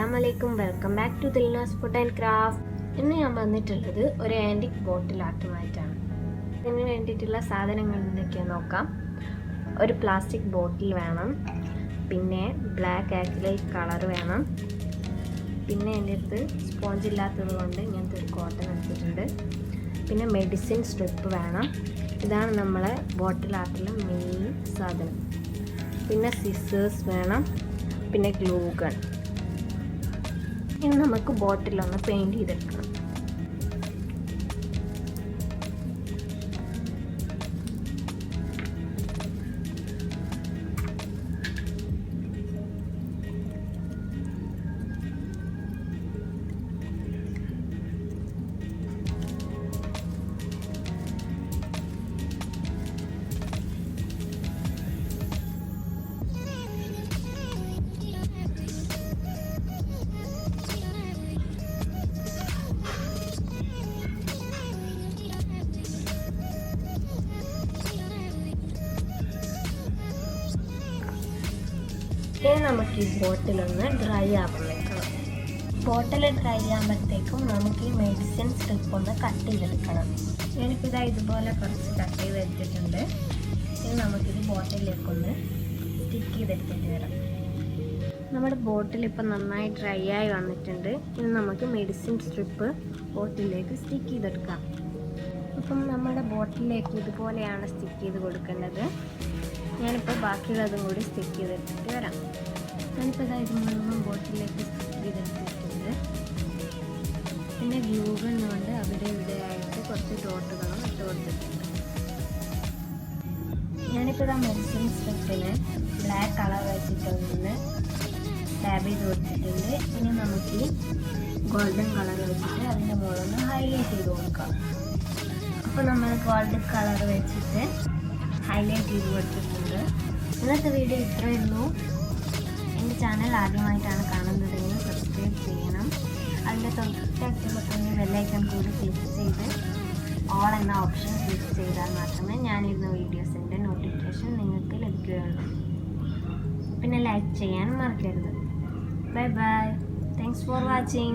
അസ്സലാമലൈക്കും, welcome back to Dilnaz food and craft. ഇന്ന് ഞാൻ വന്നിട്ടുള്ളത് ഒരു ആൻറ്റിക് ബോട്ടിൽ ആർട്ടുമായിട്ടാണ്. ഇതിന് വേണ്ടിയിട്ടുള്ള സാധനങ്ങൾ എന്തൊക്കെയാണെന്ന് നോക്കാം. ഒരു പ്ലാസ്റ്റിക് ബോട്ടിൽ വേണം, പിന്നെ ബ്ലാക്ക് ആക്രിലിക് കളർ വേണം, പിന്നെ എൻ്റെ അടുത്ത് സ്പോഞ്ച് ഇല്ലാത്തത് കൊണ്ട് ഇങ്ങനത്തെ ഒരു കോട്ടൺ എടുത്തിട്ടുണ്ട്, പിന്നെ മെഡിസിൻ സ്ട്രിപ്പ് വേണം. ഇതാണ് നമ്മളെ ബോട്ടിൽ ആർട്ടിലെ മെയിൻ സാധനം. പിന്നെ സിസേഴ്സ് വേണം, പിന്നെ ഗ്ലൂ ഗൺ. ഇനി നമുക്ക് ബോട്ടിലൊന്ന് പെയിൻറ് ചെയ്തെടുക്കണം. ഇനി നമുക്ക് ഈ ബോട്ടിലൊന്ന് ഡ്രൈ ആവാൻ വെക്കണം. ബോട്ടിൽ ഡ്രൈ ആകുമ്പോഴത്തേക്കും നമുക്ക് ഈ മെഡിസിൻ സ്ട്രിപ്പ് ഒന്ന് കട്ട് ചെയ്തെടുക്കണം. ഞാനിപ്പോൾ ഇതുപോലെ കുറച്ച് കട്ട് ചെയ്ത് എടുത്തിട്ടുണ്ട്. ഇനി നമുക്കിത് ബോട്ടിലേക്കൊന്ന് സ്റ്റിക്ക് ചെയ്തെടുത്തിട്ട് വരാം. നമ്മുടെ ബോട്ടിൽ ഇപ്പോൾ നന്നായി ഡ്രൈ ആയി വന്നിട്ടുണ്ട്. ഇനി നമുക്ക് മെഡിസിൻ സ്ട്രിപ്പ് ബോട്ടിലേക്ക് സ്റ്റിക്ക് ചെയ്തെടുക്കാം. അപ്പം നമ്മുടെ ബോട്ടിലേക്ക് ഇതുപോലെയാണ് സ്റ്റിക്ക് ചെയ്ത് കൊടുക്കേണ്ടത്. ഞാനിപ്പോൾ ബാക്കിയുള്ളതും കൂടി സ്റ്റിക്ക് ചെയ്തെടുത്തിട്ട് വരാം. ഞാനിപ്പോൾ ഇത് മുഴുവൻ ബോട്ടിലേക്ക് സ്റ്റിക്ക് ചെയ്തെടുത്തിട്ടുണ്ട്. പിന്നെ ഗ്ലൂ ഗൺ കൊണ്ട് അവിടെ ഇവിടെ ആയിട്ട് കുറച്ച് ഡോട്ടുകളും ഇട്ട് കൊടുത്തിട്ടുണ്ട്. ഞാനിപ്പോൾ മെഡിസിൻ സ്ട്രിപ്പിന് ബ്ലാക്ക് കളർ വെച്ചിട്ടൊന്ന് ടാബ് ചെയ്ത് കൊടുത്തിട്ടുണ്ട്. ഇനി നമുക്ക് ഗോൾഡൻ കളർ വെച്ചിട്ട് അതിൻ്റെ മുകളിൽ ഹൈലൈറ്റ് ചെയ്ത് കൊടുക്കാം. അപ്പോൾ നമ്മൾ ഗോൾഡൻ കളർ വെച്ചിട്ട് ഹൈലൈറ്റ് ചെയ്ത് കൊടുത്തിട്ടുണ്ട്. ഇന്നത്തെ വീഡിയോ ഇത്രയേ ഉള്ളൂ. എൻ്റെ ചാനൽ ആദ്യമായിട്ടാണ് കാണുന്നതെങ്കിൽ സബ്സ്ക്രൈബ് ചെയ്യണം. അതിൻ്റെ തൊട്ടടുത്തുള്ള തന്നെ ബെല്ലൈക്കൺ കൂടി ക്ലിക്ക് ചെയ്ത് ഓൾ എന്ന ഓപ്ഷൻ ക്ലിക്ക് ചെയ്താൽ മാത്രമേ ഞാനിരുന്ന വീഡിയോസിൻ്റെ നോട്ടിഫിക്കേഷൻ നിങ്ങൾക്ക് ലഭിക്കുകയുള്ളൂ. പിന്നെ ലൈക്ക് ചെയ്യാൻ മറക്കരുത്. Bye bye. Thanks for watching.